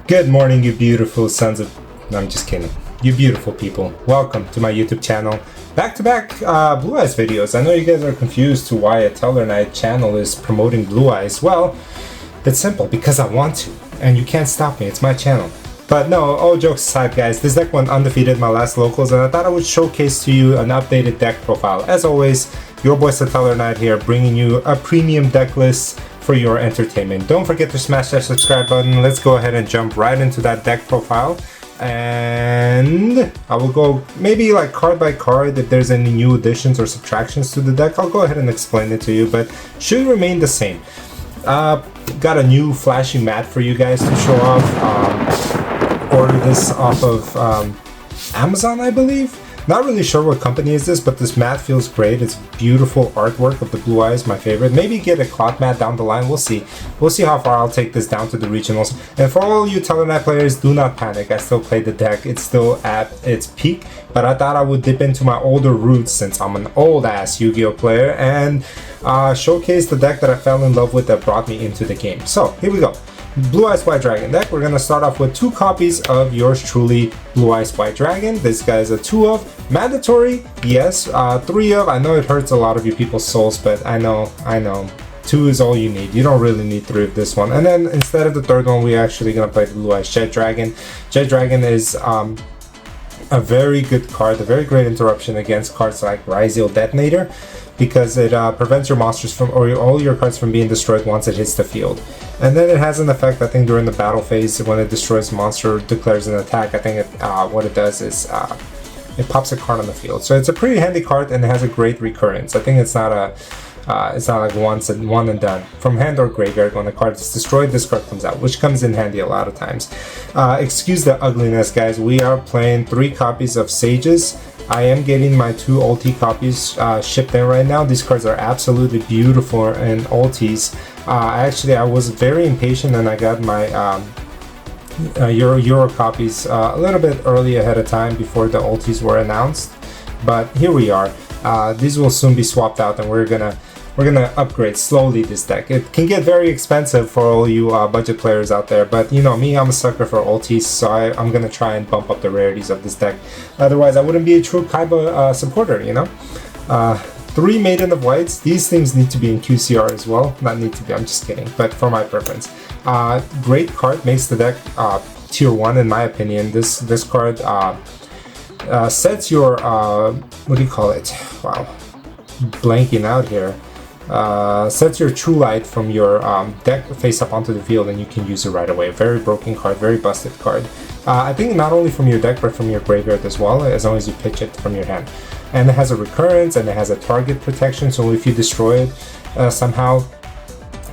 Good morning, you beautiful sons of... No, I'm just kidding. You beautiful people. Welcome to my YouTube channel. Back-to-back Blue Eyes videos. I know you guys are confused to why a STKNIGHT channel is promoting Blue Eyes. Well, it's simple, because I want to. And you can't stop me, it's my channel. But no, all jokes aside guys, this deck went undefeated my last locals, and I thought I would showcase to you an updated deck profile. As always, your boy STKNIGHT here, bringing you a premium deck list for your entertainment. Don't forget to smash that subscribe button. Let's go ahead and jump right into that deck profile. And I will go maybe like card by card. If there's any new additions or subtractions to the deck, I'll go ahead and explain it to you, but should remain the same. Got a new flashy mat for you guys to show off. Ordered this off of Amazon, I believe. Not really sure what company is this, but this mat feels great. It's beautiful artwork of the Blue Eyes, my favorite. Maybe get a cloth mat down the line. We'll see. We'll see how far I'll take this down to the regionals. And for all you STKNIGHT players, do not panic. I still play the deck. It's still at its peak, but I thought I would dip into my older roots since I'm an old ass Yu-Gi-Oh player and showcase the deck that I fell in love with that brought me into the game. So here we go. Blue Eyes White Dragon deck. We're gonna start off with 2 copies of yours truly, Blue Eyes White Dragon. This guy's a 2 of. Mandatory, yes. 3 of. I know it hurts a lot of you people's souls, but I know. 2 is all you need. You don't really need 3 of this one. And then instead of the 3rd one, we're actually gonna play the Blue Eyes Jet Dragon. Jet Dragon is a very good card, a very great interruption against cards like Ryzeal Detonator, because it prevents your monsters from, or all your cards from being destroyed once it hits the field. And then it has an effect, I think, during the battle phase when it destroys a monster, declares an attack. I think what it does is it pops a card on the field. So it's a pretty handy card, and it has a great recurrence. I think it's not like one and done. From hand or graveyard, when the card is destroyed, this card comes out, which comes in handy a lot of times. Excuse the ugliness, guys. We are playing 3 copies of Sages. I am getting my 2 ulti copies shipped in right now. These cards are absolutely beautiful in ultis. Actually, I was very impatient and I got my Euro copies a little bit early ahead of time before the ultis were announced. But here we are. These will soon be swapped out, and we're gonna upgrade slowly this deck. It can get very expensive for all you budget players out there, but you know me, I'm a sucker for ultis, so I'm gonna try and bump up the rarities of this deck. Otherwise, I wouldn't be a true Kaiba supporter, you know? 3 Maiden of Whites. These things need to be in QCR as well. Not need to be, I'm just kidding, but for my preference. Great card, makes the deck tier 1 in my opinion. This card sets your, what do you call it? Wow, blanking out here. Sets your True Light from your deck face up onto the field, and you can use it right away. Very broken card, very busted card. I think not only from your deck, but from your graveyard as well, as long as you pitch it from your hand. And it has a recurrence, and it has a target protection, so if you destroy it somehow,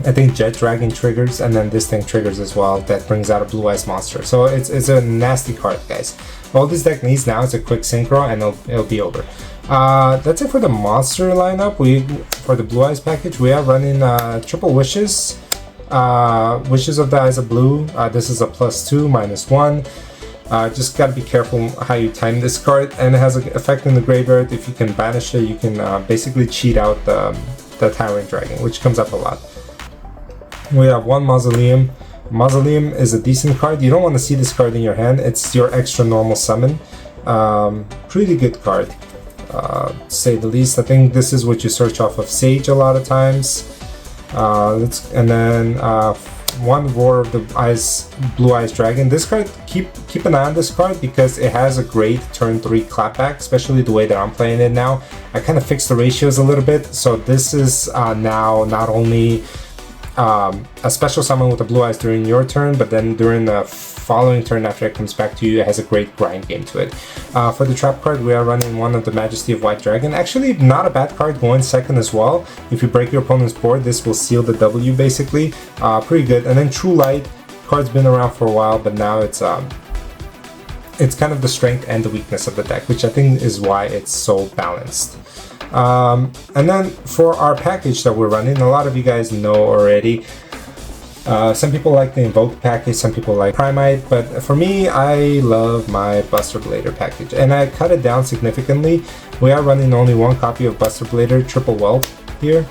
I think Jet Dragon triggers, and then this thing triggers as well. That brings out a Blue Eyes monster. So it's a nasty card, guys. All this deck needs now is a quick synchro, and it'll be over. That's it for the monster lineup. For the Blue Eyes package, we are running Triple Wishes. Wishes of the Eyes of Blue. This is a +2, -1. Just gotta be careful how you time this card, and it has an effect in the graveyard. If you can banish it, you can basically cheat out the Towering Dragon, which comes up a lot. We have 1 Mausoleum. Mausoleum is a decent card. You don't want to see this card in your hand. It's your extra normal summon. Pretty good card, to say the least. I think this is what you search off of Sage a lot of times. And then 1 Roar of the Blue Eyes Dragon. This card, keep an eye on this card, because it has a great turn 3 clapback, especially the way that I'm playing it now. I kind of fixed the ratios a little bit, so this is now not only a special summon with the Blue Eyes during your turn, but then during the following turn after it comes back to you, it has a great grind game to it. For the trap card, we are running 1 of the Majesty of White Dragon. Actually, not a bad card, going second as well. If you break your opponent's board, this will seal the W basically. Pretty good. And then True Light, card's been around for a while, but now it's kind of the strength and the weakness of the deck, which I think is why it's so balanced. And then for our package that we're running, a lot of you guys know already. Some people like the Invoke package, some people like Primite, but for me, I love my Buster Blader package, and I cut it down significantly. We are running only 1 copy of Buster Blader Triple Wealth here.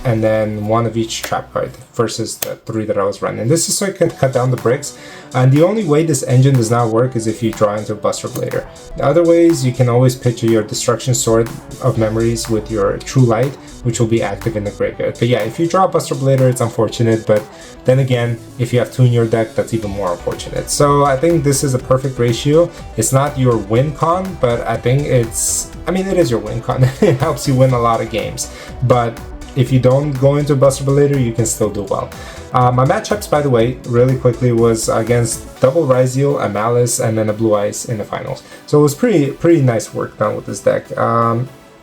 and then 1 of each trap card versus the 3 that I was running. This is so I can cut down the bricks, and the only way this engine does not work is if you draw into a Buster Blader. The other ways, you can always picture your Destruction Sword of Memories with your True Light, which will be active in the graveyard. But yeah, if you draw a Buster Blader, it's unfortunate, but then again, if you have 2 in your deck, that's even more unfortunate. So I think this is a perfect ratio. It's not your win con, but I think it is your win con. It helps you win a lot of games. But if you don't go into Buster Blader, you can still do well. My matchups, by the way, really quickly, was against double Ryzeal, a Malice, and then a Blue Eyes in the finals. So it was pretty nice work done with this deck.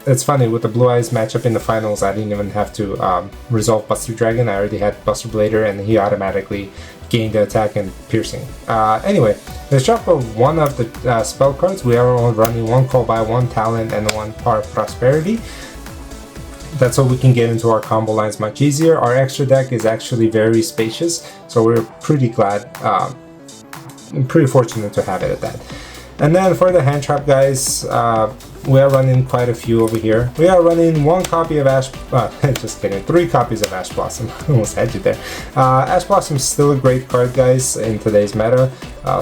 It's funny, with the Blue Eyes matchup in the finals, I didn't even have to resolve Buster Dragon. I already had Buster Blader, and he automatically gained the attack and piercing. Anyway, let's drop 1 of the spell cards. We are all running 1 Call by, 1 Talent, and 1 Power of Prosperity. That's so we can get into our combo lines much easier. Our extra deck is actually very spacious, so we're pretty glad, pretty fortunate to have it at that. And then for the hand trap, guys, we are running quite a few over here. We are running 1 copy of Ash, just kidding, 3 copies of Ash Blossom. Almost had you there. Ash Blossom is still a great card, guys, in today's meta.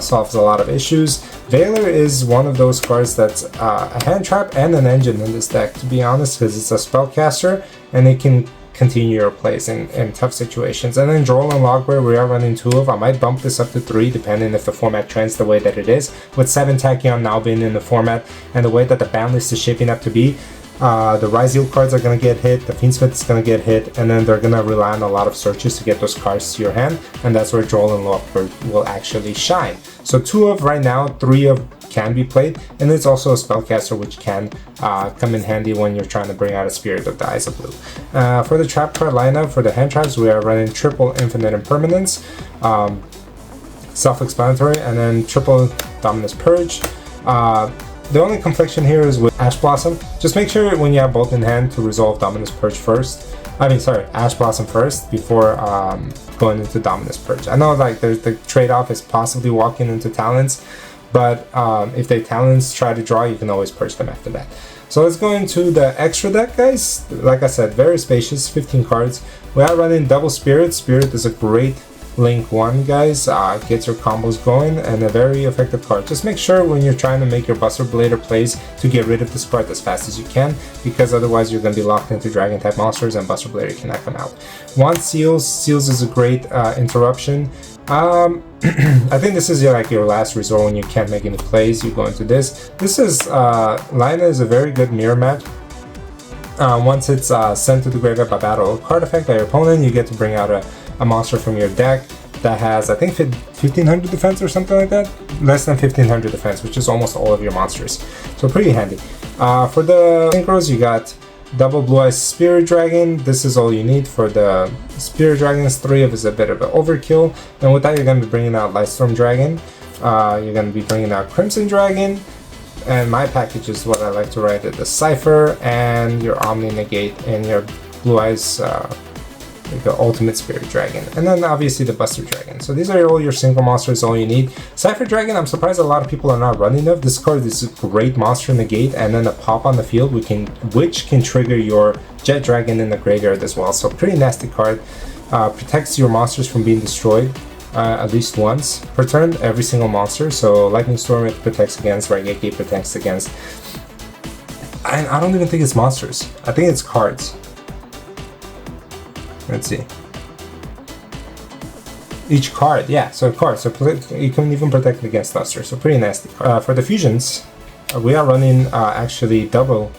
Solves a lot of issues. Veiler is one of those cards that's a hand trap and an engine in this deck, to be honest, because it's a spellcaster and it can continue your plays in tough situations. And then Droll and Logbear, we are running 2 of. I might bump this up to 3 depending if the format trends the way that it is. With 7 Tachyon now being in the format and the way that the ban list is shaping up to be, the Ryzeal cards are going to get hit, the Fiendsmith is going to get hit, and then they're going to rely on a lot of searches to get those cards to your hand, and that's where Droll and Logbear will actually shine. So 2 of right now, 3 of can be played, and it's also a spellcaster which can come in handy when you're trying to bring out a Spirit of the Eyes of Blue. For the trap card lineup, for the hand traps, we are running triple Infinite Impermanence, self-explanatory, and then triple Dominus Purge. The only confliction here is with Ash Blossom. Just make sure when you have both in hand to resolve Dominus Purge first. Ash Blossom first before going into Dominus Purge. I know like the trade-off is possibly walking into Talents, but if they Talents try to draw, you can always purge them after that. So let's go into the extra deck, guys. Like I said, very spacious, 15 cards. We are running double Spirit. Spirit is a great Link 1, guys. Gets your combos going and a very effective card. Just make sure when you're trying to make your Buster Blader plays to get rid of this card as fast as you can, because otherwise you're going to be locked into Dragon type monsters and Buster Blader cannot come out. 1 Seals. Seals is a great interruption. I think this is like your last resort when you can't make any plays. You go into this. This is Lina is a very good mirror match. Once it's sent to the graveyard by battle card effect by your opponent, you get to bring out a monster from your deck that has, I think, 1500 defense or something like that. Less than 1500 defense, which is almost all of your monsters. So pretty handy. For the synchros, you got double Blue Eyes Spirit Dragon. This is all you need for the Spirit Dragons. 3 of is a bit of an overkill. And with that, you're going to be bringing out Lightstorm Dragon. You're going to be bringing out Crimson Dragon. And my package is what I like to write it, the Cypher and your Omni Negate and your Blue Eyes, the Ultimate Spirit Dragon. And then obviously the Buster Dragon. So these are all your single monsters, all you need. Cypher Dragon, I'm surprised a lot of people are not running of. This card is a great monster negate and then a pop on the field, which can trigger your Jet Dragon in the graveyard as well. So pretty nasty card. Protects your monsters from being destroyed. At least once per turn, every single monster. So Lightning Storm it protects against, Raigeki protects against. I don't even think it's monsters. I think it's cards. Let's see. Each card, yeah, so cards. So you can even protect against Luster. So pretty nasty. For the fusions, we are running actually double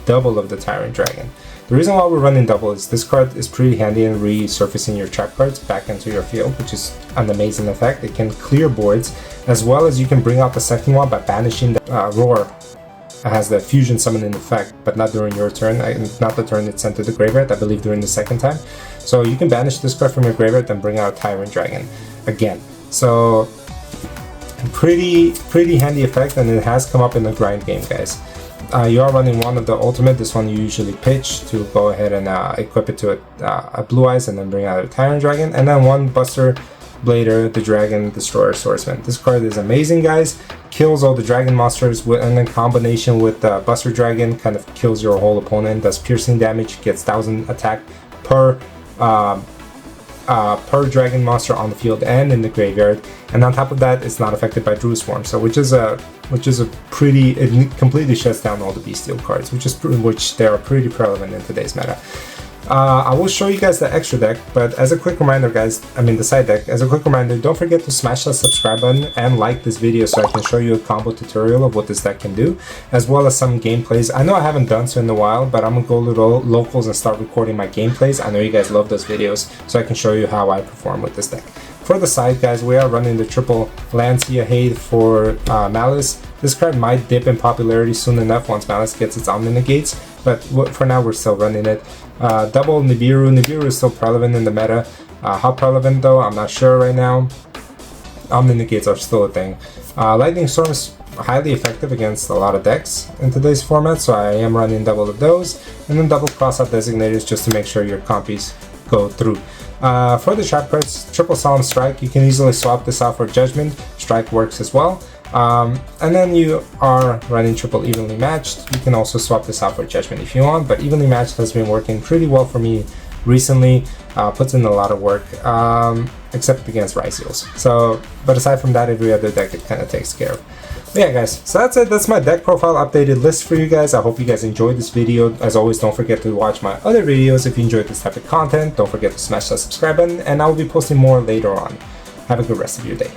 of the Tyrant Dragon. The reason why we're running double is this card is pretty handy in resurfacing your trap cards back into your field, which is an amazing effect. It can clear boards, as well as you can bring out the second one by banishing the Roar. It has the fusion summoning effect, but not during your turn, not the turn it's sent to the graveyard, I believe during the second time. So you can banish this card from your graveyard and bring out a Tyrant Dragon again. So pretty handy effect, and it has come up in the grind game, guys. You are running one of the ultimate. This one you usually pitch to go ahead and equip it to a Blue Eyes and then bring out a Tyrant Dragon, and then one Buster Blader, the Dragon Destroyer Swordsman. This card is amazing, guys. Kills all the dragon monsters, and then combination with Buster Dragon kind of kills your whole opponent. Does piercing damage, gets 1000 attack per dragon monster on the field and in the graveyard, and on top of that, it's not affected by Druid Swarm, so which is a pretty, it completely shuts down all the bestial cards, which they are pretty prevalent in today's meta. I will show you guys the extra deck, but as a quick reminder, guys, I mean the side deck, as a quick reminder, don't forget to smash that subscribe button and like this video so I can show you a combo tutorial of what this deck can do, as well as some gameplays. I know I haven't done so in a while, but I'm gonna go little locals and start recording my gameplays. I know you guys love those videos, so I can show you how I perform with this deck. For the side, guys, we are running the triple Lancia Hade for Malice. This card might dip in popularity soon enough once Malice gets its Omni Negates, but for now we're still running it. Double Nibiru. Nibiru is still prevalent in the meta. How prevalent though, I'm not sure right now. Omni Negates are still a thing. Lightning Storm is highly effective against a lot of decks in today's format, so I am running double of those, and then double Crossout Designators just to make sure your compies go through. For the trap cards, triple Solemn Strike, you can easily swap this out for Judgment. Strike works as well. And then you are running triple Evenly Matched. You can also swap this out for Judgment if you want, but Evenly Matched has been working pretty well for me recently. Puts in a lot of work, except against Ryseals. So, but aside from that, every other deck it kind of takes care of. But yeah, guys, so that's it. That's my deck profile updated list for you guys. I hope you guys enjoyed this video. As always, don't forget to watch my other videos if you enjoyed this type of content. Don't forget to smash that subscribe button, and I will be posting more later on. Have a good rest of your day.